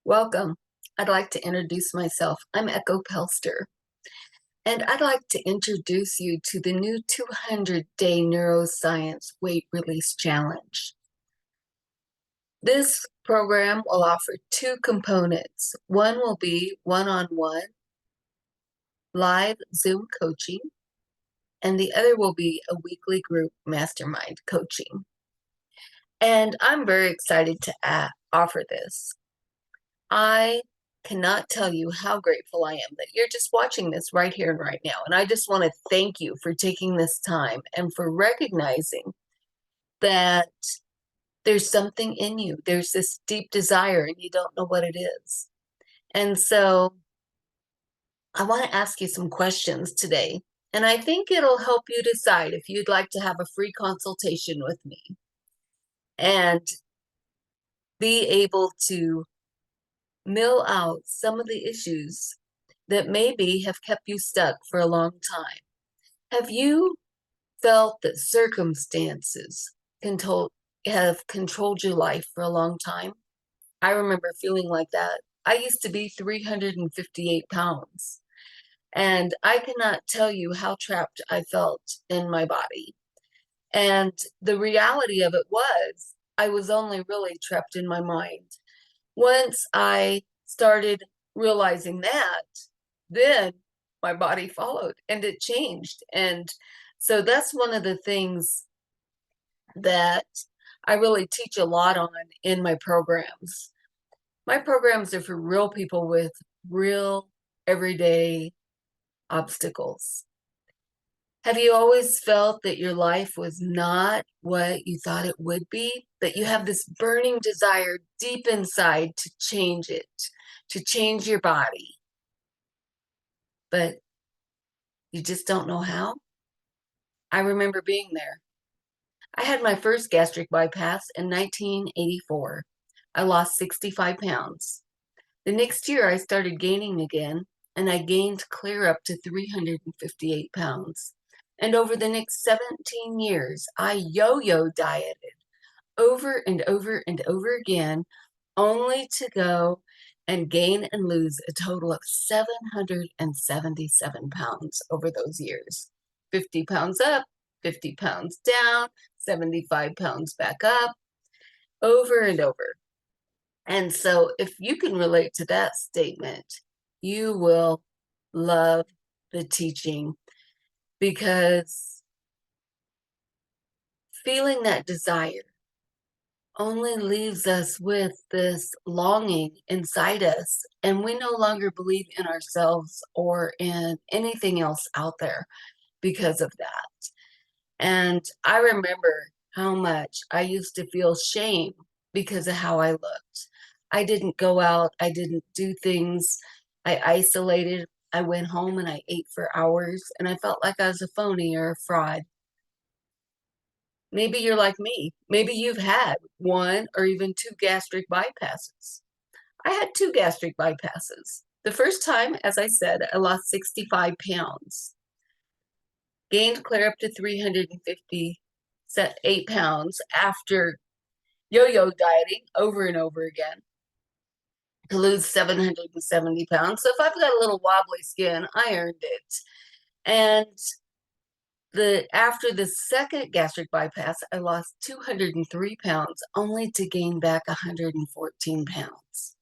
Welcome. I'd like to introduce myself. I'm Echo Pelster, and I'd like to introduce you to the new 200-day Neuroscience Weight Release Challenge. This program will offer two components. One will be one-on-one live Zoom coaching, and the other will be a weekly group mastermind coaching. And I'm very excited to offer this. I cannot tell you how grateful I am that you're just watching this right here and right now. And I just want to thank you for taking this time and for recognizing that there's something in you. There's this deep desire and you don't know what it is. And so I want to ask you some questions today. And I think it'll help you decide if you'd like to have a free consultation with me and be able to mill out some of the issues that maybe have kept you stuck for a long time. Have you felt that circumstances have controlled your life for a long time? I remember feeling like that. I used to be 358 pounds, and I cannot tell you how trapped I felt in my body. And the reality of it was, I was only really trapped in my mind. Once I started realizing that, then my body followed and it changed. And so that's one of the things that I really teach a lot on in my programs. My programs are for real people with real everyday obstacles. Have you always felt that your life was not what you thought it would be? That you have this burning desire deep inside to change it, to change your body, but you just don't know how? I remember being there. I had my first gastric bypass in 1984. I lost 65 pounds. The next year, I started gaining again, and I gained clear up to 358 pounds. And over the next 17 years, I yo-yo dieted over and over and over again, only to go and gain and lose a total of 777 pounds over those years. 50 pounds up, 50 pounds down, 75 pounds back up, over and over. And so if you can relate to that statement, you will love the teaching, because feeling that desire only leaves us with this longing inside us, and we no longer believe in ourselves or in anything else out there because of that. And I remember how much I used to feel shame because of how I looked. I didn't go out, I didn't do things, I isolated, I went home and I ate for hours, and I felt like I was a phony or a fraud. Maybe you're like me. Maybe you've had one or even two gastric bypasses. I had two gastric bypasses. The first time, as I said, I lost 65 pounds, gained clear up to 358 pounds after yo-yo dieting over and over again to lose 770 pounds. So if I've got a little wobbly skin, I earned it. And after the second gastric bypass, I lost 203 pounds, only to gain back 114 pounds.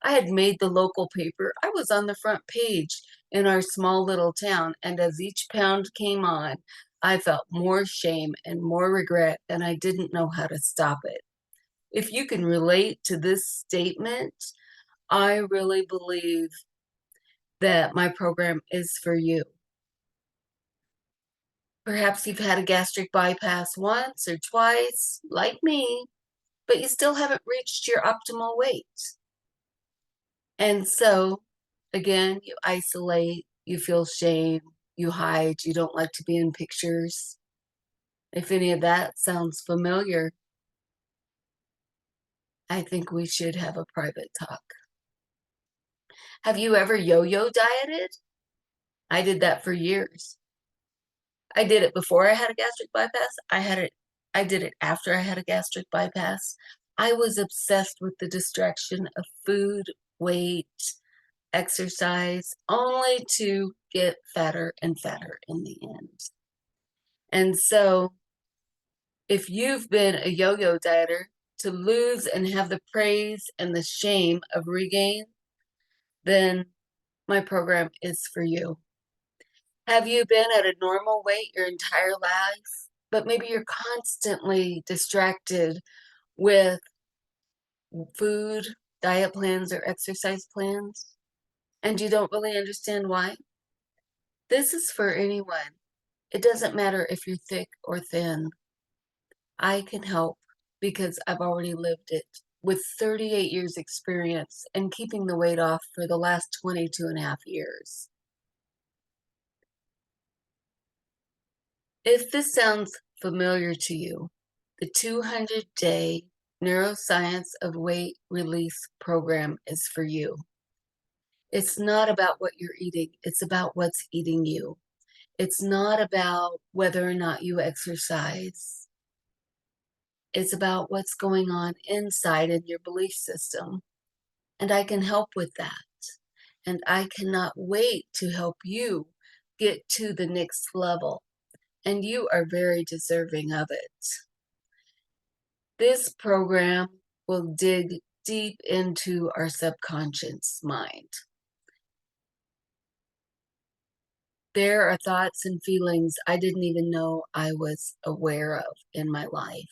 I had made the local paper. I was on the front page in our small little town, and as each pound came on, I felt more shame and more regret, and I didn't know how to stop it. If you can relate to this statement, I really believe that my program is for you. Perhaps you've had a gastric bypass once or twice, like me, but you still haven't reached your optimal weight. And so, again, you isolate, you feel shame, you hide, you don't like to be in pictures. If any of that sounds familiar, I think we should have a private talk. Have you ever yo-yo dieted? I did that for years. I did it before I had a gastric bypass. I did it after I had a gastric bypass. I was obsessed with the distraction of food, weight, exercise, only to get fatter and fatter in the end. And so if you've been a yo-yo dieter, to lose and have the praise and the shame of regain, then my program is for you. Have you been at a normal weight your entire life, but maybe you're constantly distracted with food, diet plans, or exercise plans, and you don't really understand why? This is for anyone. It doesn't matter if you're thick or thin. I can help because I've already lived it with 38 years experience and keeping the weight off for the last 22 and a half years. If this sounds familiar to you, the 200-day Neuroscience of Weight Release program is for you. It's not about what you're eating. It's about what's eating you. It's not about whether or not you exercise. It's about what's going on inside in your belief system. And I can help with that. And I cannot wait to help you get to the next level. And you are very deserving of it. This program will dig deep into our subconscious mind. There are thoughts and feelings I didn't even know I was aware of in my life.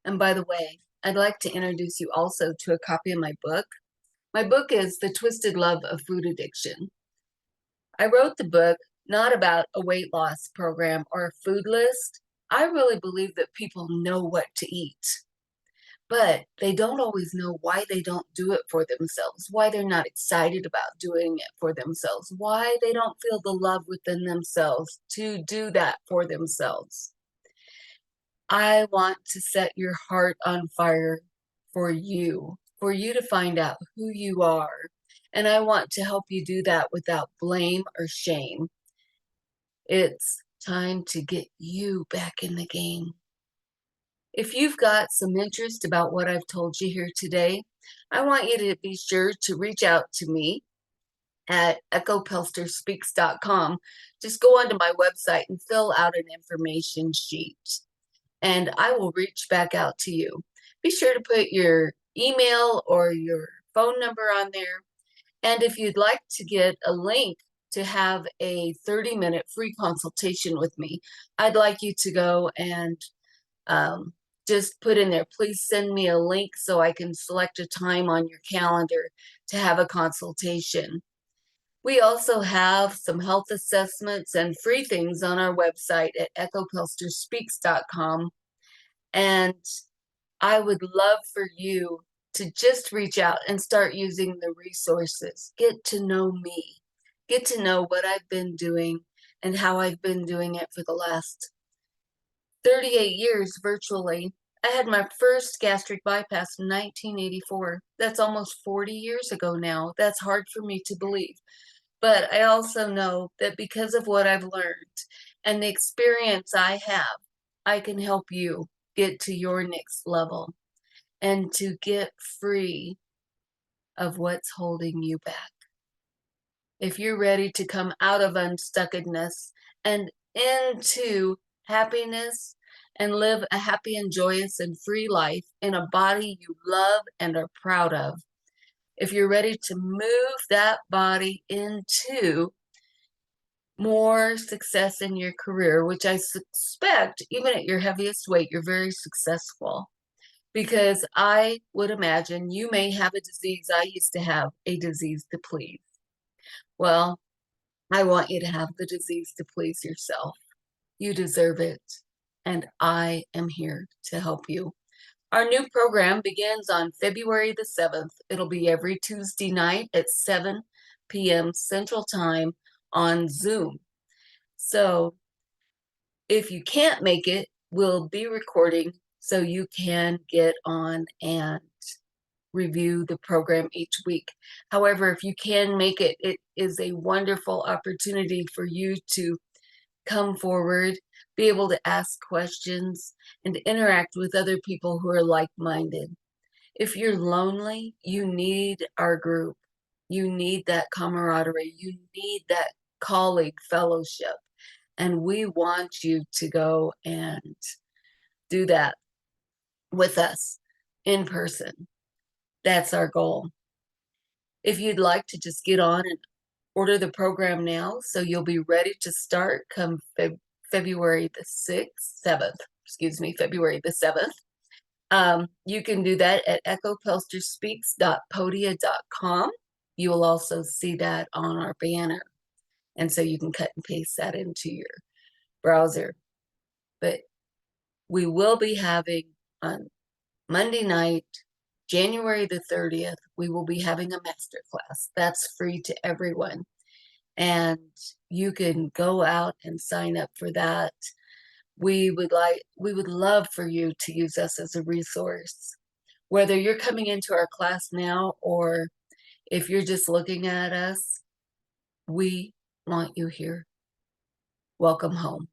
And by the way, I'd like to introduce you also to a copy of my book. My book is The Twisted Love of Food Addiction. I wrote the book not about a weight loss program or a food list. I really believe that people know what to eat, but they don't always know why they don't do it for themselves, why they're not excited about doing it for themselves, why they don't feel the love within themselves to do that for themselves. I want to set your heart on fire for you to find out who you are. And I want to help you do that without blame or shame. It's time to get you back in the game. If you've got some interest about what I've told you here today, I want you to be sure to reach out to me at echopelsterspeaks.com. Just go onto my website and fill out an information sheet, and I will reach back out to you. Be sure to put your email or your phone number on there. And if you'd like to get a link to have a 30-minute free consultation with me, I'd like you to go and just put in there, please send me a link so I can select a time on your calendar to have a consultation. We also have some health assessments and free things on our website at echopelsterspeaks.com. And I would love for you to just reach out and start using the resources. Get to know me. Get to know what I've been doing and how I've been doing it for the last 38 years virtually. I had my first gastric bypass in 1984. That's almost 40 years ago now. That's hard for me to believe. But I also know that because of what I've learned and the experience I have, I can help you get to your next level and to get free of what's holding you back. If you're ready to come out of unstuckedness and into happiness and live a happy and joyous and free life in a body you love and are proud of, if you're ready to move that body into more success in your career, which I suspect even at your heaviest weight, you're very successful, because I would imagine you may have a disease I used to have, a disease to please. Well, I want you to have the disease to please yourself. You deserve it, and I am here to help you. Our new program begins on February the 7th. It'll be every Tuesday night at 7 p.m. Central Time on Zoom. So if you can't make it, we'll be recording so you can get on and review the program each week. However, if you can make it, it is a wonderful opportunity for you to come forward be able to ask questions, and interact with other people who are like-minded. If you're lonely, you need our group. You need that camaraderie. You need that colleague fellowship. And we want you to go and do that with us in person. That's our goal. If you'd like to just get on and order the program now, so you'll be ready to start come February the 6th, 7th, excuse me, February the 7th. You can do that at echopelsterspeaks.podia.com. You will also see that on our banner. And so you can cut and paste that into your browser. But we will be having on Monday night, January the 30th, we will be having a masterclass. That's free to everyone. And you can go out and sign up for that. We would love for you to use us as a resource. Whether you're coming into our class now or if you're just looking at us, we want you here. Welcome home.